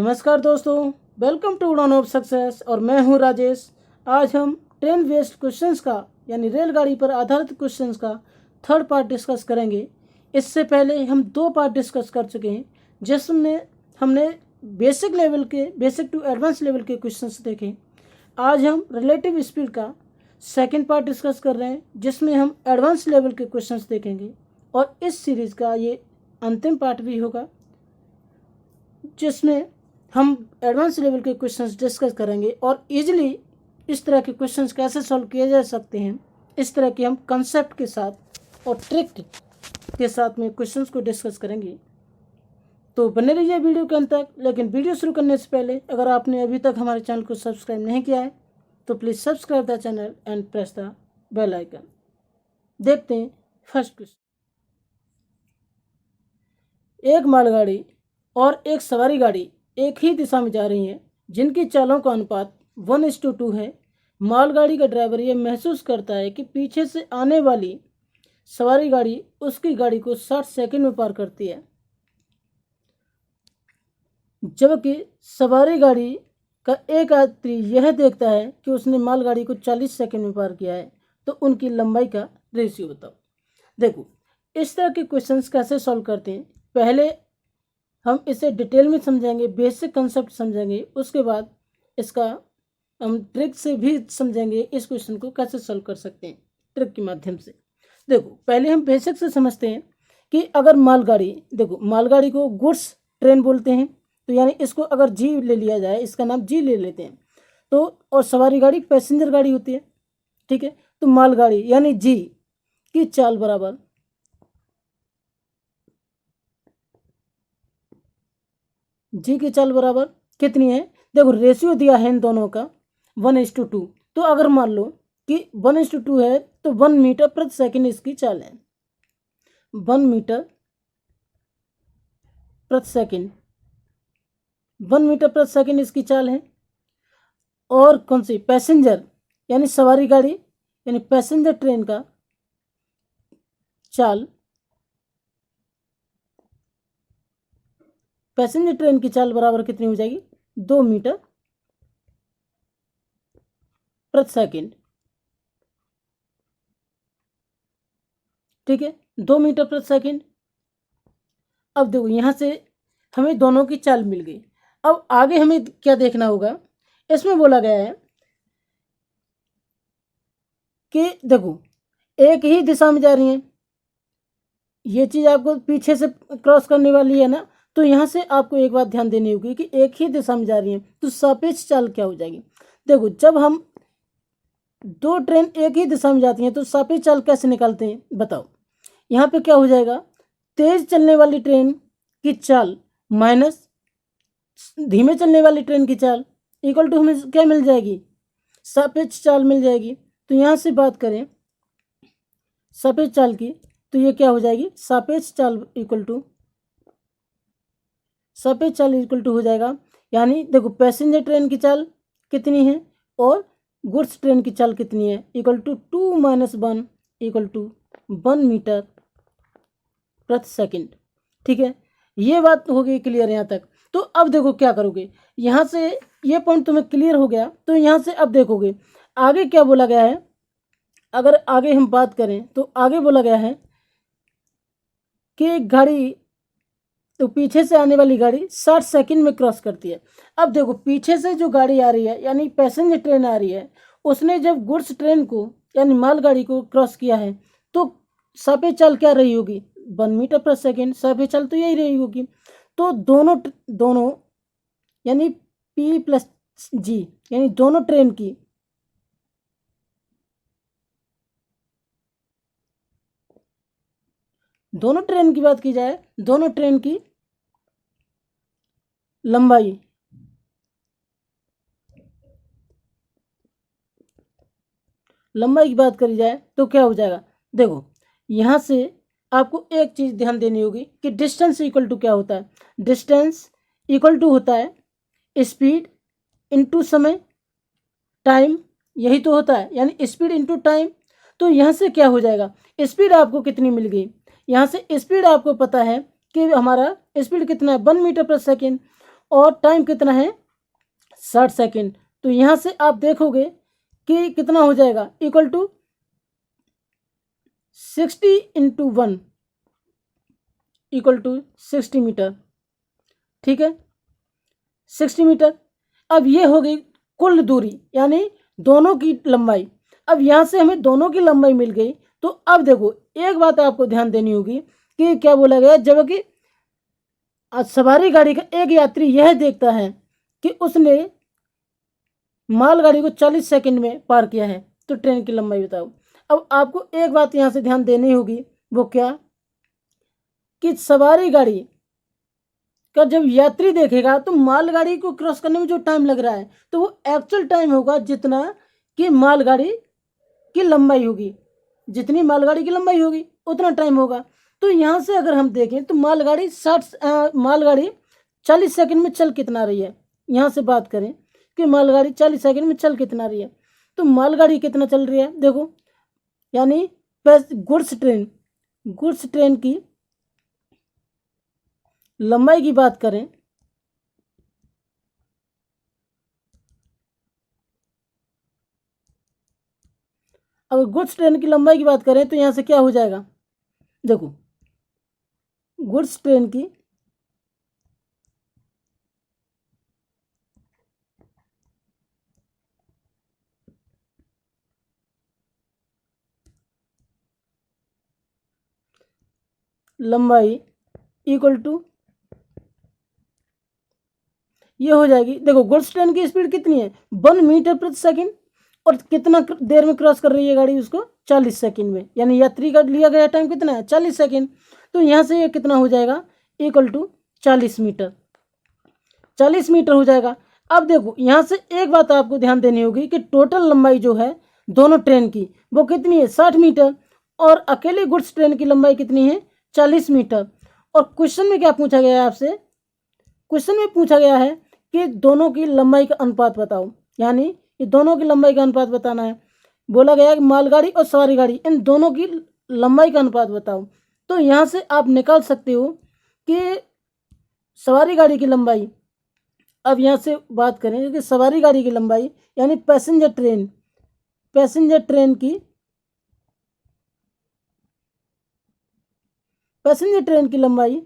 नमस्कार दोस्तों, welcome to उड़ान ऑफ सक्सेस और मैं हूं राजेश। आज हम ट्रेन बेस्ड क्वेश्चंस का यानी रेलगाड़ी पर आधारित क्वेश्चंस का थर्ड पार्ट डिस्कस करेंगे। इससे पहले हम दो पार्ट डिस्कस कर चुके हैं जिसमें हमने बेसिक टू एडवांस लेवल के क्वेश्चंस देखे। आज हम रिलेटिव स्पीड का सेकेंड पार्ट डिस्कस कर रहे हैं जिसमें हम एडवांस लेवल के क्वेश्चंस देखेंगे और इस सीरीज़ का ये अंतिम पार्ट भी होगा जिसमें हम एडवांस लेवल के क्वेश्चंस डिस्कस करेंगे और इजीली इस तरह के क्वेश्चंस कैसे सॉल्व किए जा सकते हैं, इस तरह के हम कंसेप्ट के साथ और ट्रिक के साथ में क्वेश्चंस को डिस्कस करेंगे। तो बने रहिए वीडियो के अंत तक। लेकिन वीडियो शुरू करने से पहले अगर आपने अभी तक हमारे चैनल को सब्सक्राइब नहीं किया है तो please subscribe the channel and press the bell icon. देखते हैं फर्स्ट क्वेश्चन। एक मालगाड़ी और एक सवारी गाड़ी एक ही दिशा में जा रही हैं जिनकी चालों का अनुपात 1:2 है। मालगाड़ी का ड्राइवर यह महसूस करता है कि पीछे से आने वाली सवारी गाड़ी उसकी गाड़ी को 60 सेकंड में पार करती है, जबकि सवारी गाड़ी का एक यात्री यह देखता है कि उसने मालगाड़ी को 40 सेकंड में पार किया है। तो उनकी लंबाई का रेशियो बताओ। देखो, इस तरह के क्वेश्चंस कैसे सॉल्व करते हैं, पहले हम इसे डिटेल में समझेंगे, बेसिक कंसेप्ट समझेंगे, उसके बाद इसका हम ट्रिक से भी समझेंगे इस क्वेश्चन को कैसे सॉल्व कर सकते हैं ट्रिक के माध्यम से। देखो, पहले हम बेसिक से समझते हैं कि अगर मालगाड़ी को गुड्स ट्रेन बोलते हैं, तो यानी इसको अगर जी ले लिया जाए, इसका नाम जी ले लेते हैं तो, और सवारी गाड़ी पैसेंजर गाड़ी होती है, ठीक है। तो मालगाड़ी यानी जी की चाल बराबर कितनी है। देखो, रेशियो दिया है इन दोनों का 1:2। तो अगर मान लो कि 1:2 है तो 1 मीटर प्रति सेकंड इसकी चाल है। 1 मीटर प्रति सेकंड 1 मीटर प्रति सेकंड इसकी चाल है। और कौन सी पैसेंजर यानी सवारी गाड़ी यानी पैसेंजर ट्रेन का चाल, पैसेंजर ट्रेन की चाल बराबर कितनी हो जाएगी, 2 मीटर प्रति सेकंड, ठीक है, 2 मीटर प्रति सेकंड। अब देखो, यहां से हमें दोनों की चाल मिल गई। अब आगे हमें क्या देखना होगा, इसमें बोला गया है कि देखो एक ही दिशा में जा रही है, ये चीज आपको पीछे से क्रॉस करने वाली है ना, तो यहाँ से आपको एक बात ध्यान देनी होगी कि एक ही दिशा में जा रही है तो सापेक्ष चाल क्या हो जाएगी। देखो, जब हम दो ट्रेन एक ही दिशा में जाती हैं तो सापेक्ष चाल कैसे निकालते हैं बताओ। यहाँ पे क्या हो जाएगा, तेज चलने वाली ट्रेन की चाल माइनस धीमे चलने वाली ट्रेन की चाल इक्वल टू हमें क्या मिल जाएगी, सापेक्ष चाल मिल जाएगी। तो यहाँ से बात करें सापेक्ष चाल की तो ये क्या हो जाएगी, सापेक्ष चाल इक्वल टू हो जाएगा। यानी देखो, पैसेंजर ट्रेन की चाल कितनी है और गुड्स ट्रेन की चाल कितनी है, equal to 2 - 1 equal to 1 metre प्रति सेकंड, ठीक है। ये बात हो गई क्लियर यहाँ तक। तो अब देखो क्या करोगे, यहाँ से ये पॉइंट तुम्हें क्लियर हो गया तो यहाँ से अब देखोगे आगे क्या बोला गया है। अगर आगे हम बात करें तो आगे बोला गया है कि गाड़ी तो पीछे से आने वाली गाड़ी 60 सेकंड में क्रॉस करती है। अब देखो, पीछे से जो गाड़ी आ रही है यानी पैसेंजर ट्रेन आ रही है, उसने जब गुड्स ट्रेन को यानी मालगाड़ी को क्रॉस किया है तो सापेक्ष चाल क्या रही होगी, 1 मीटर प्रति सेकंड। सापेक्ष चाल तो यही रही होगी। तो दोनों यानी P + G यानी दोनों ट्रेन की बात की जाए, दोनों ट्रेन की लंबाई की बात करी जाए तो क्या हो जाएगा। देखो, यहाँ से आपको एक चीज़ ध्यान देनी होगी कि डिस्टेंस इक्वल टू क्या होता है। डिस्टेंस इक्वल टू होता है स्पीड इनटू समय, टाइम, यही तो होता है, यानी स्पीड इनटू टाइम। तो यहाँ से क्या हो जाएगा, स्पीड आपको कितनी मिल गई, यहाँ से स्पीड आपको पता है कि हमारा स्पीड कितना है, 1 मीटर प्रति सेकेंड। और टाइम कितना है 60 सेकेंड। तो यहाँ से आप देखोगे कि कितना हो जाएगा, equal to 60 into 1 equal to 60 metre. ठीक है, 60 मीटर। अब ये हो गई कुल दूरी, यानी दोनों की लंबाई। अब यहाँ से हमें दोनों की लंबाई मिल गई। तो अब देखो एक बात आपको ध्यान देनी होगी कि क्या बोला गया, जबकि सवारी गाड़ी का एक यात्री यह देखता है कि उसने मालगाड़ी को 40 सेकंड में पार किया है, तो ट्रेन की लंबाई बताओ। अब आपको एक बात यहाँ से ध्यान देनी होगी, वो क्या कि सवारी गाड़ी का जब यात्री देखेगा तो मालगाड़ी को क्रॉस करने में जो टाइम लग रहा है, तो वो एक्चुअल टाइम होगा जितना कि मालगाड़ी की लंबाई होगी, जितनी मालगाड़ी की लंबाई होगी उतना टाइम होगा। तो यहाँ से अगर हम देखें तो मालगाड़ी 40 सेकंड में चल कितना रही है, यहाँ से बात करें कि मालगाड़ी 40 सेकंड में चल कितना रही है, तो मालगाड़ी कितना चल रही है देखो, यानी गुड्स ट्रेन की लंबाई की बात करें, अगर गुड्स ट्रेन की लंबाई की बात करें तो यहाँ से क्या हो जाएगा, देखो गुड्स ट्रेन की लंबाई इक्वल टू ये हो जाएगी, देखो गुड्स ट्रेन की स्पीड कितनी है 1 मीटर प्रति सेकंड, और कितना देर में क्रॉस कर रही है गाड़ी उसको 40 सेकंड में, यानी यात्री का लिया गया टाइम कितना है 40 सेकंड। तो यहाँ से ये कितना हो जाएगा, इक्वल टू 40 मीटर, 40 मीटर हो जाएगा। अब देखो यहाँ से एक बात आपको ध्यान देनी होगी कि टोटल लंबाई जो है दोनों ट्रेन की वो कितनी है 60 मीटर, और अकेले गुड्स ट्रेन की लंबाई कितनी है 40 मीटर। और क्वेश्चन में क्या पूछा गया है आपसे, क्वेश्चन में पूछा गया है कि दोनों की लंबाई का अनुपात बताओ, यानी ये दोनों की लंबाई का अनुपात बताना है। बोला गया है कि मालगाड़ी और सवारी गाड़ी इन दोनों की लंबाई का अनुपात बताओ। तो यहाँ से आप निकाल सकते हो कि सवारी गाड़ी की लंबाई, अब यहाँ से बात करें कि सवारी गाड़ी की लंबाई यानी पैसेंजर ट्रेन की लंबाई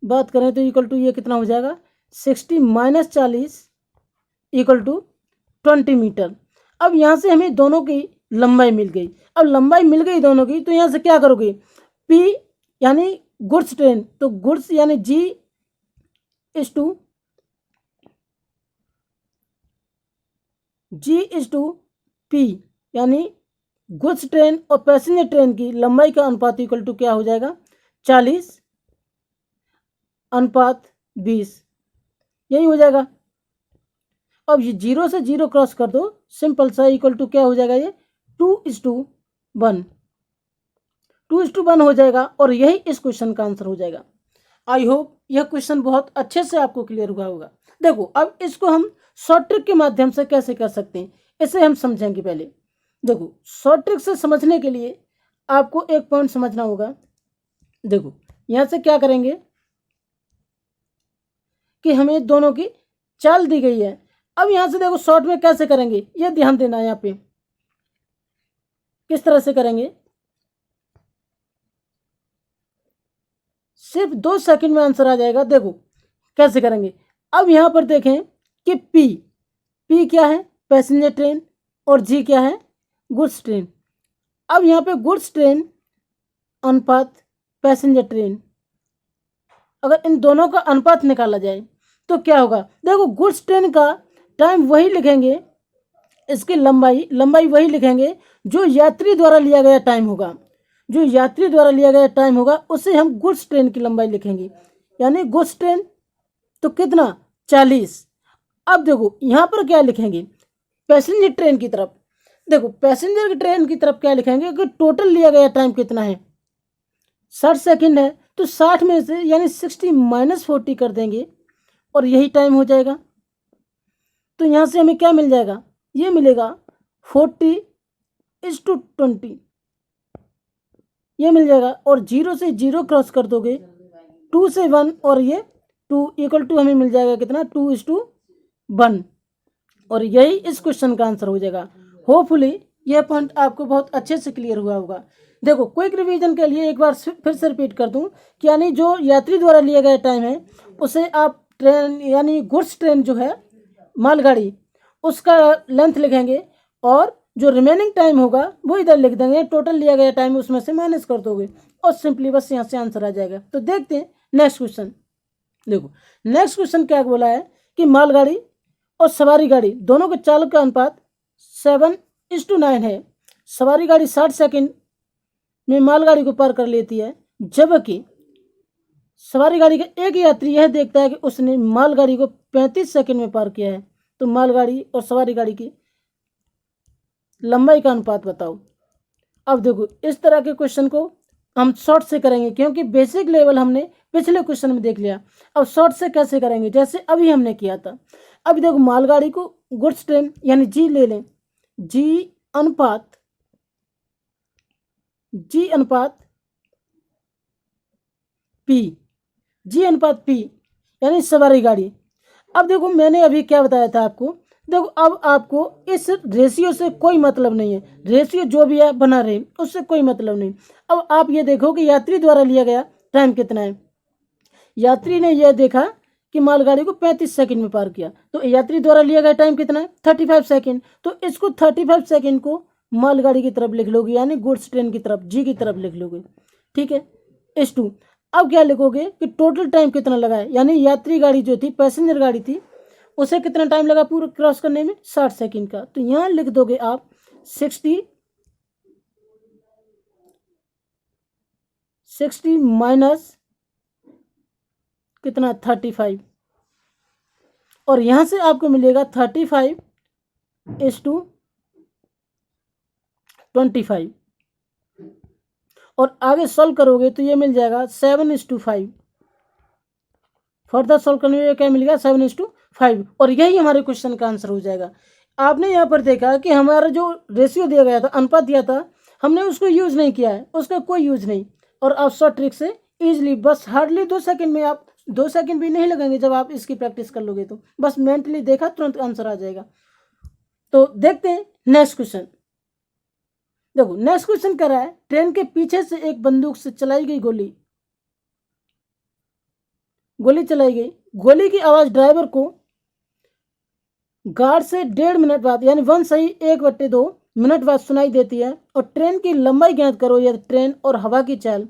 बात करें तो इक्वल टू ये कितना हो जाएगा 60 माइनस 40 इक्वल टू 20 मीटर। अब यहाँ से हमें दोनों की लंबाई मिल गई। अब लंबाई मिल गई दोनों की, तो यहाँ से क्या करोगे, P यानी गुड्स ट्रेन, तो गुड्स यानी G इज टू P, यानी गुड्स ट्रेन और पैसेंजर ट्रेन की लंबाई का अनुपात इक्वल टू क्या हो जाएगा 40 अनुपात 20, यही हो जाएगा। अब ये 0 से 0 क्रॉस कर दो, सिंपल सा इक्वल टू क्या हो जाएगा, ये 2:1 हो जाएगा, और यही इस क्वेश्चन का आंसर हो जाएगा। आई होप यह क्वेश्चन बहुत अच्छे से आपको क्लियर हुआ होगा। देखो अब इसको हम शॉर्ट ट्रिक के माध्यम से कैसे कर सकते हैं, इसे हम समझेंगे। पहले देखो शॉर्ट ट्रिक से समझने के लिए आपको एक पॉइंट समझना होगा। देखो यहाँ से क्या करेंगे कि हमें दोनों की चाल दी गई है। अब यहाँ से देखो शॉर्ट में कैसे करेंगे, ये ध्यान देना है। यहाँ पे किस तरह से करेंगे, सिर्फ 2 सेकंड में आंसर आ जाएगा। देखो कैसे करेंगे। अब यहाँ पर देखें कि पी क्या है पैसेंजर ट्रेन, और जी क्या है गुड्स ट्रेन। अब यहाँ पे गुड्स ट्रेन अनुपात पैसेंजर ट्रेन, अगर इन दोनों का अनुपात निकाला जाए तो क्या होगा, देखो गुड्स ट्रेन का टाइम वही लिखेंगे, इसकी लंबाई वही लिखेंगे जो यात्री द्वारा लिया गया टाइम होगा, जो यात्री द्वारा लिया गया टाइम होगा उसे हम गुड्स ट्रेन की लंबाई लिखेंगे, यानी गुड्स ट्रेन तो कितना 40। अब देखो यहाँ पर क्या लिखेंगे पैसेंजर ट्रेन की तरफ, देखो पैसेंजर की ट्रेन की तरफ क्या लिखेंगे कि टोटल लिया गया टाइम कितना है 60 सेकंड है, तो 60 में से यानी 60 माइनस 40 कर देंगे और यही टाइम हो जाएगा। तो यहाँ से हमें क्या मिल जाएगा, ये मिलेगा 40:20, ये मिल जाएगा, और 0 से 0 क्रॉस कर दोगे, 2 से 1, और ये 2 इक्वल टू हमें मिल जाएगा कितना, 2:1, और यही इस क्वेश्चन का आंसर हो जाएगा। होपफुली यह पॉइंट आपको बहुत अच्छे से क्लियर हुआ होगा। देखो क्विक रिवीजन के लिए एक बार फिर से रिपीट कर दूं कि यानी जो यात्री द्वारा लिया गया टाइम है उसे आप ट्रेन यानी गुड्स ट्रेन जो है मालगाड़ी उसका लेंथ लिखेंगे, और जो रिमेनिंग टाइम होगा वो इधर लिख देंगे, टोटल लिया गया टाइम उसमें से माइनस कर दोगे और सिंपली बस यहाँ से आंसर आ जाएगा। तो देखते हैं नेक्स्ट क्वेश्चन। देखो नेक्स्ट क्वेश्चन क्या बोला है कि मालगाड़ी और सवारी गाड़ी दोनों के चालक का अनुपात 7:9 है। सवारी गाड़ी 60 सेकंड में मालगाड़ी को पार कर लेती है, जबकि सवारी गाड़ी का एक यात्री यह देखता है कि उसने मालगाड़ी को 35 सेकंड में पार किया है। तो मालगाड़ी और सवारी गाड़ी की लंबाई का अनुपात बताओ। अब देखो इस तरह के क्वेश्चन को हम शॉर्ट से करेंगे क्योंकि बेसिक लेवल हमने पिछले क्वेश्चन में देख लिया। अब शॉर्ट से कैसे करेंगे, जैसे अभी हमने किया था। अभी देखो मालगाड़ी को गुड्स ट्रेन यानी जी ले लें, जी अनुपात पी, जी अनुपात पी यानी सवारी गाड़ी। अब देखो मैंने अभी क्या बताया था आपको, देखो अब आपको इस रेशियो से कोई मतलब नहीं है, रेशियो जो भी है बना रहे उससे कोई मतलब नहीं। अब आप ये देखो कि यात्री द्वारा लिया गया टाइम कितना है। यात्री ने यह देखा कि मालगाड़ी को 35 सेकंड में पार किया, तो यात्री द्वारा लिया गया टाइम कितना है 35 सेकंड। तो इसको 35 सेकंड को मालगाड़ी की तरफ लिख लोगे यानी गुड्स ट्रेन की तरफ जी की तरफ लिख लोगे, ठीक है। S2 अब क्या लिखोगे कि टोटल टाइम कितना लगा है, यानी यात्री गाड़ी जो थी पैसेंजर गाड़ी थी उसे कितना टाइम लगा पूरा क्रॉस करने में 60 सेकंड का। तो यहाँ लिख दोगे आप 60 माइनस कितना 35, और यहाँ से आपको मिलेगा 35:25, और आगे सॉल्व करोगे तो ये मिल जाएगा 7:5। फर्दर सॉल्व करने में क्या मिलेगा 7:5, और यही हमारे क्वेश्चन का आंसर हो जाएगा। आपने यहाँ पर देखा कि हमारा जो रेशियो दिया गया था, अनुपात दिया था, हमने उसको यूज नहीं किया है, उसका कोई यूज नहीं, और आप शॉर्ट ट्रिक से इजीली बस हार्डली 2 सेकंड में, आप 2 सेकंड भी नहीं लगेंगे जब आप इसकी प्रैक्टिस कर लोगे तो बस मेंटली देखा तुरंत आंसर आ जाएगा। तो देखते हैं नेक्स्ट क्वेश्चन। देखो नेक्स्ट क्वेश्चन कर रहा है ट्रेन के पीछे से एक बंदूक से चलाई गई गोली चलाई गई, गोली की आवाज ड्राइवर को गार्ड से 1.5 मिनट बाद यानी 1/1/2 मिनट बाद सुनाई देती है, और ट्रेन की लंबाई ज्ञात करो यदि ट्रेन और हवा की चाल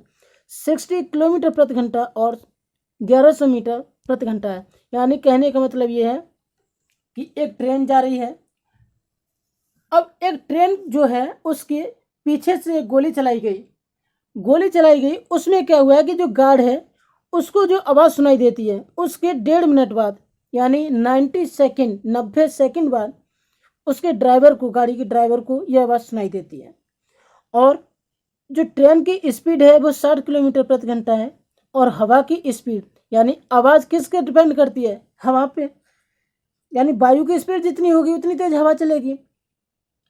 60 किलोमीटर प्रति घंटा और 1100 मीटर प्रति घंटा है। यानी कहने का मतलब ये है कि एक ट्रेन जा रही है, अब एक ट्रेन जो है उसके पीछे से गोली चलाई गई, उसमें क्या हुआ है कि जो गार्ड है उसको जो आवाज़ सुनाई देती है उसके 1.5 मिनट बाद यानी 90 सेकंड बाद उसके ड्राइवर को, गाड़ी के ड्राइवर को यह आवाज़ सुनाई देती है, और जो ट्रेन की स्पीड है वो 60 किलोमीटर प्रति घंटा है, और हवा की स्पीड यानी आवाज़ किसके डिपेंड करती है, हवा पे, यानी वायु की स्पीड जितनी होगी उतनी तेज हवा चलेगी,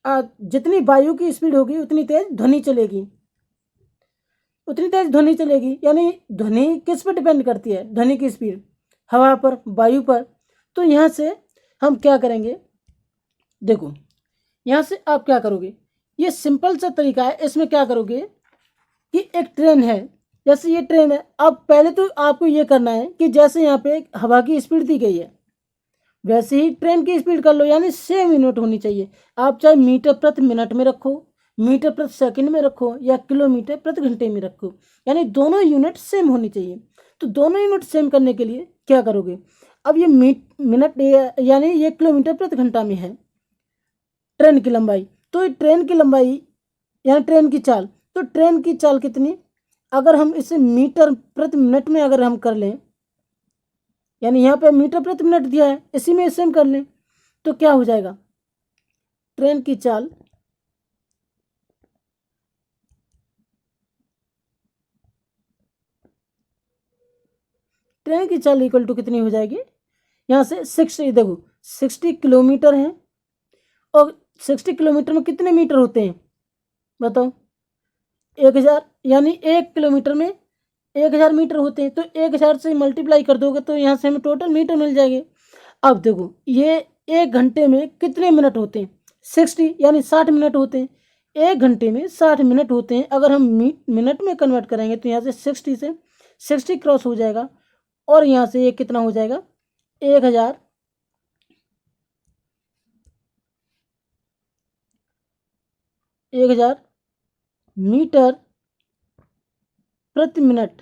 जितनी वायु की स्पीड होगी उतनी तेज ध्वनि चलेगी, यानी ध्वनि किस पर डिपेंड करती है, ध्वनि की स्पीड हवा पर, वायु पर। तो यहाँ से हम क्या करेंगे, देखो यहाँ से आप क्या करोगे, ये सिंपल सा तरीका है। इसमें क्या करोगे कि एक ट्रेन है, जैसे ये ट्रेन है, अब पहले तो आपको ये करना है कि जैसे यहाँ पे हवा की स्पीड दी गई है वैसे ही ट्रेन की स्पीड कर लो, यानी सेम यूनिट होनी चाहिए। आप चाहे मीटर प्रति मिनट में रखो, मीटर प्रति सेकंड में रखो, या किलोमीटर प्रति घंटे में रखो, यानी दोनों यूनिट सेम होनी चाहिए। तो दोनों यूनिट सेम करने के लिए क्या करोगे, अब ये मिनट यानी ये किलोमीटर प्रति घंटा में है ट्रेन की लंबाई, तो ट्रेन की लंबाई यानी ट्रेन की चाल, तो ट्रेन की चाल कितनी, अगर हम इसे मीटर प्रति मिनट में अगर हम कर लें, यानी यहाँ पे मीटर प्रति मिनट दिया है इसी में सेम कर लें, तो क्या हो जाएगा, ट्रेन की चाल इक्वल टू कितनी हो जाएगी, यहाँ से 60, देखो 60 किलोमीटर है, और 60 किलोमीटर में कितने मीटर होते हैं बताओ, 1000 यानी 1 किलोमीटर में 1000 मीटर होते हैं, तो 1000 से मल्टीप्लाई कर दोगे तो यहाँ से हमें टोटल मीटर मिल जाएंगे। अब देखो ये 1 घंटे में कितने मिनट होते हैं, 60 यानी 60 मिनट होते हैं। 1 घंटे में 60 मिनट होते हैं, अगर हम मिनट में कन्वर्ट करेंगे तो यहाँ से 60 क्रॉस हो जाएगा और यहाँ से ये कितना हो जाएगा 1000 मीटर प्रति मिनट,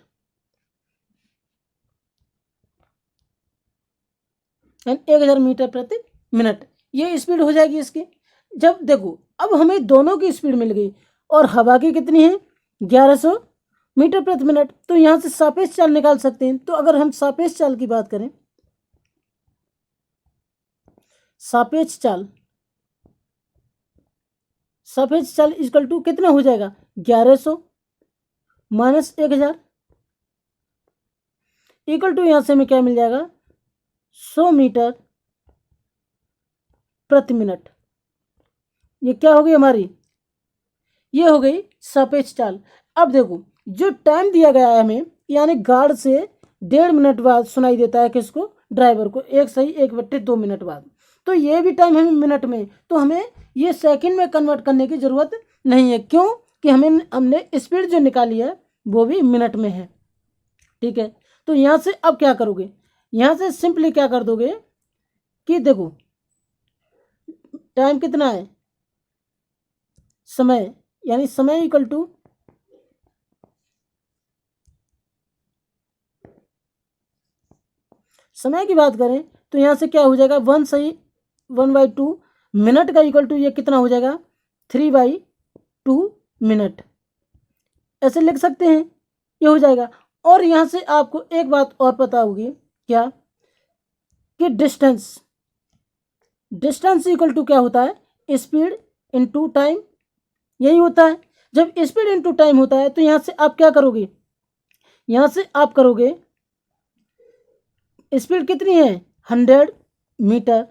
यानी 1000 मीटर प्रति मिनट ये स्पीड हो जाएगी इसकी। जब देखो अब हमें दोनों की स्पीड मिल गई और हवा की कितनी है 1100 मीटर प्रति मिनट, तो यहाँ से सापेक्ष चाल निकाल सकते हैं। तो अगर हम सापेक्ष चाल की बात करें, सापेक्ष चाल इक्वल टू कितना हो जाएगा 1100 माइनस 1000 इक्वल टू यहाँ से हमें क्या मिल जाएगा 100 मीटर प्रति मिनट। ये क्या हो गई हमारी, ये हो गई सापेक्ष चाल। अब देखो जो टाइम दिया गया है हमें, यानी गार्ड से 1.5 मिनट बाद सुनाई देता है किसको, ड्राइवर को, 1/2 मिनट बाद। तो ये भी टाइम हमें मिनट में, तो हमें ये सेकंड में कन्वर्ट करने की ज़रूरत नहीं है, क्यों कि हमने स्पीड जो निकाली है वो भी मिनट में है। ठीक है, तो यहाँ से अब क्या करोगे, यहाँ से सिंपली क्या कर दोगे कि देखो टाइम कितना है, समय, यानी समय इक्वल टू समय की बात करें तो यहाँ से क्या हो जाएगा 1/2 मिनट का इक्वल टू ये कितना हो जाएगा 3/2 मिनट, ऐसे लिख सकते हैं, ये हो जाएगा। और यहाँ से आपको एक बात और पता होगी क्या, कि डिस्टेंस इक्वल टू क्या होता है, स्पीड इनटू टाइम, यही होता है। जब स्पीड इनटू टाइम होता है तो यहाँ से आप क्या करोगे, यहाँ से आप करोगे स्पीड कितनी है 100 मीटर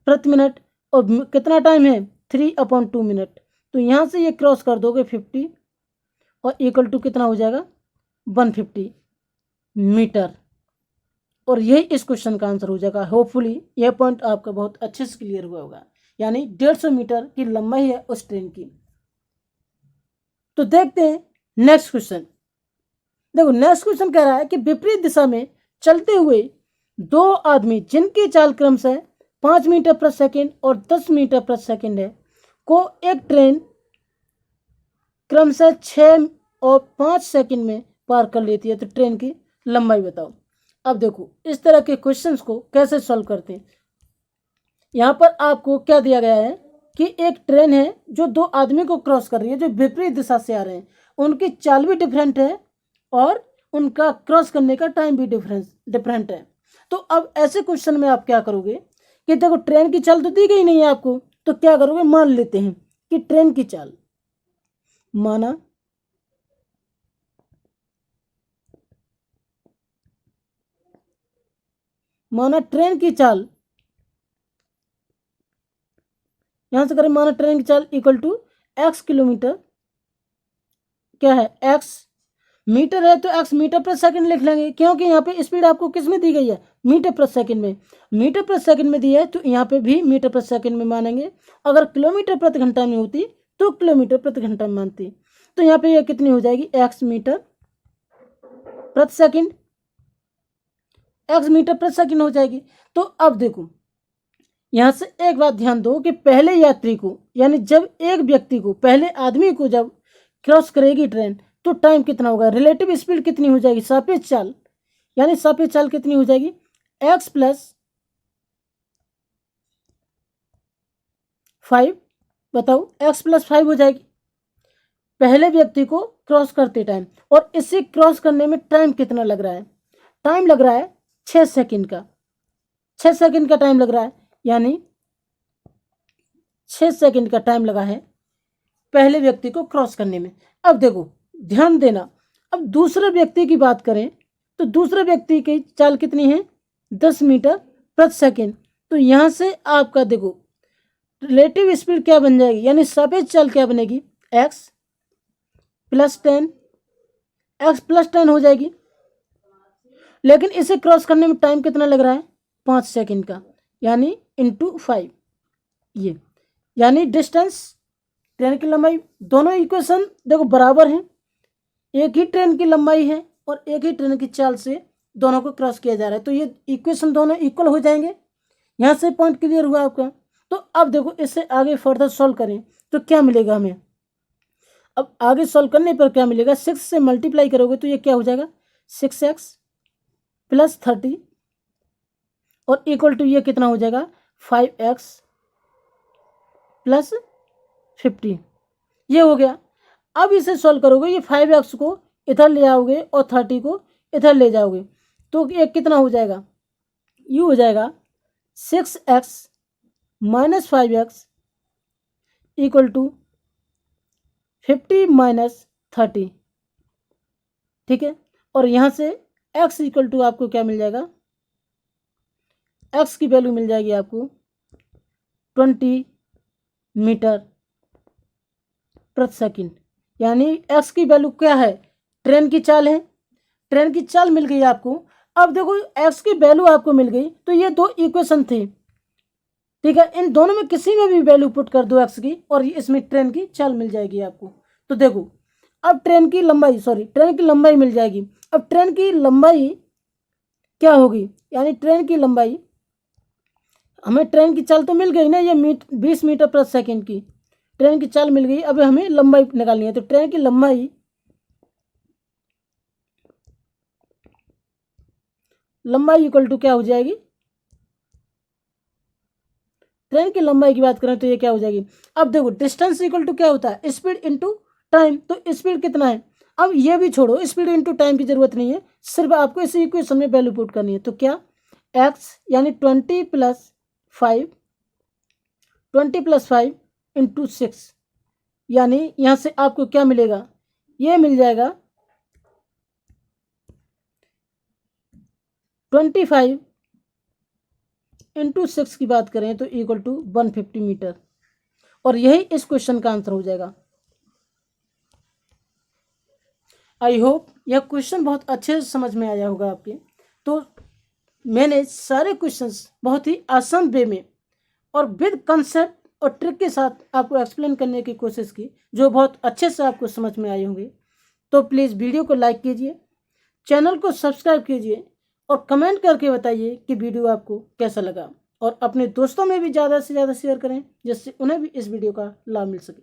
प्रति मिनट और कितना टाइम है 3/2 मिनट, तो यहाँ से ये क्रॉस कर दोगे 50 और इक्वल टू कितना हो जाएगा 150 मीटर। और यही इस क्वेश्चन का आंसर हो जाएगा। होपफुली यह पॉइंट आपका बहुत अच्छे से क्लियर हुआ होगा, यानी 150 मीटर की लंबाई है उस ट्रेन की। तो देखते हैं नेक्स्ट क्वेश्चन। देखो नेक्स्ट क्वेश्चन कह रहा है कि विपरीत दिशा में चलते हुए 2 आदमी जिनकी चाल क्रमशः 5 मीटर प्रति सेकेंड और 10 मीटर प्रति सेकेंड है को एक ट्रेन क्रमशः 6 और 5 सेकेंड में पार कर लेती है, तो ट्रेन की लंबाई बताओ। अब देखो इस तरह के क्वेश्चंस को कैसे सॉल्व करते हैं। यहाँ पर आपको क्या दिया गया है कि एक ट्रेन है जो 2 आदमी को क्रॉस कर रही है, जो विपरीत दिशा से आ रहे हैं, उनकी चाल भी डिफरेंट है और उनका क्रॉस करने का टाइम भी डिफरेंट है। तो अब ऐसे क्वेश्चन में आप क्या करोगे कि देखो ट्रेन की चाल तो दी गई नहीं है आपको, तो क्या करोगे, मान लेते हैं कि ट्रेन की चाल, माना ट्रेन की चाल, यहां से करें, माना ट्रेन की चाल इक्वल टू x किलोमीटर, क्या है x मीटर है तो x मीटर प्रति सेकंड लिख लेंगे, क्योंकि यहाँ पे स्पीड आपको किस में दी गई है मीटर प्रति सेकंड में, मीटर प्रति सेकंड में दी है तो यहाँ पे भी मीटर प्रति सेकंड में मानेंगे। अगर किलोमीटर प्रति घंटा में होती तो किलोमीटर प्रति घंटा में मानती। तो यहाँ पे ये कितनी हो जाएगी x मीटर प्रति सेकंड, x मीटर प्रति सेकंड हो जाएगी। तो अब देखो यहाँ से एक बात ध्यान दो कि पहले यात्री को, यानी जब एक व्यक्ति को, पहले आदमी को जब क्रॉस करेगी ट्रेन तो टाइम कितना होगा, रिलेटिव स्पीड कितनी हो जाएगी, सापेक्ष चाल, यानी सापेक्ष चाल कितनी हो जाएगी x + 5, बताओ x + 5 हो जाएगी पहले व्यक्ति को क्रॉस करते टाइम। और इसे क्रॉस करने में टाइम कितना लग रहा है, टाइम लग रहा है 6 सेकंड का, 6 सेकंड का टाइम लग रहा है, यानी 6 सेकंड का टाइम लगा है पहले व्यक्ति को क्रॉस करने में। अब देखो ध्यान देना, अब दूसरे व्यक्ति की बात करें तो दूसरे व्यक्ति की चाल कितनी है 10 मीटर प्रति सेकंड। तो यहाँ से आपका देखो रिलेटिव स्पीड क्या बन जाएगी, यानी सापेक्ष चाल क्या बनेगी x प्लस 10, एक्स प्लस 10 हो जाएगी। लेकिन इसे क्रॉस करने में टाइम कितना लग रहा है, 5 सेकंड का, यानी इंटू 5। ये यानी डिस्टेंस, ट्रेन की लंबाई, दोनों इक्वेशन देखो बराबर हैं, एक ही ट्रेन की लंबाई है और एक ही ट्रेन की चाल से दोनों को क्रॉस किया जा रहा है, तो ये इक्वेशन दोनों इक्वल हो जाएंगे। यहाँ से पॉइंट क्लियर हुआ आपका। तो अब देखो इससे आगे फर्दर सॉल्व करें तो क्या मिलेगा हमें। अब आगे सॉल्व करने पर क्या मिलेगा, 6 से मल्टीप्लाई करोगे तो ये क्या हो जाएगा, 6x प्लस 30 और इक्वल टू ये कितना हो जाएगा, 5x प्लस 50। ये हो गया। अब इसे सॉल्व करोगे, ये 5x को इधर ले आओगे और 30 को इधर ले जाओगे तो ये कितना हो जाएगा, ये हो जाएगा 6x minus 5x equal to 50 minus 30। ठीक है, और यहाँ से x इक्वल टू आपको क्या मिल जाएगा, x की वैल्यू मिल जाएगी आपको 20 मीटर प्रति सेकंड। यानी x की वैल्यू क्या है, ट्रेन की चाल है, ट्रेन की चाल मिल गई आपको। अब देखो x की वैल्यू आपको मिल गई तो ये दो इक्वेशन थी, ठीक है, इन दोनों में किसी में भी वैल्यू पुट कर दो x की और इसमें ट्रेन की चाल मिल जाएगी आपको। तो देखो अब ट्रेन की लंबाई मिल जाएगी। अब ट्रेन की लंबाई क्या होगी, यानी ट्रेन की लंबाई, हमें ट्रेन की चाल तो मिल गई ना, ये 20 मीटर प्रति सेकंड की ट्रेन की चाल मिल गई। अब हमें लंबाई निकालनी है, तो ट्रेन की लंबाई इक्वल टू क्या हो जाएगी, ट्रेन की लंबाई की बात करें तो ये क्या हो जाएगी। अब देखो डिस्टेंस इक्वल टू क्या होता है, स्पीड इंटू टाइम, तो स्पीड कितना है। अब ये भी छोड़ो, स्पीड इंटू टाइम की जरूरत नहीं है, सिर्फ आपको इसी इक्वेशन में वैल्यू पुट करनी है। तो क्या, x यानी 20 प्लस 5 इंटू 6, यानी यहाँ से आपको क्या मिलेगा, ये मिल जाएगा 25 इंटू 6 की बात करें तो इक्वल टू 150 मीटर, और यही इस क्वेश्चन का आंसर हो जाएगा। आई होप यह क्वेश्चन बहुत अच्छे से समझ में आया होगा आपके। तो मैंने सारे क्वेश्चंस बहुत ही आसान वे में और विद कंसेप्ट और ट्रिक के साथ आपको एक्सप्लेन करने की कोशिश की, जो बहुत अच्छे से आपको समझ में आए होंगे। तो प्लीज़ वीडियो को लाइक कीजिए, चैनल को सब्सक्राइब कीजिए और कमेंट करके बताइए कि वीडियो आपको कैसा लगा, और अपने दोस्तों में भी ज़्यादा से ज़्यादा शेयर करें जिससे उन्हें भी इस वीडियो का लाभ मिल सके।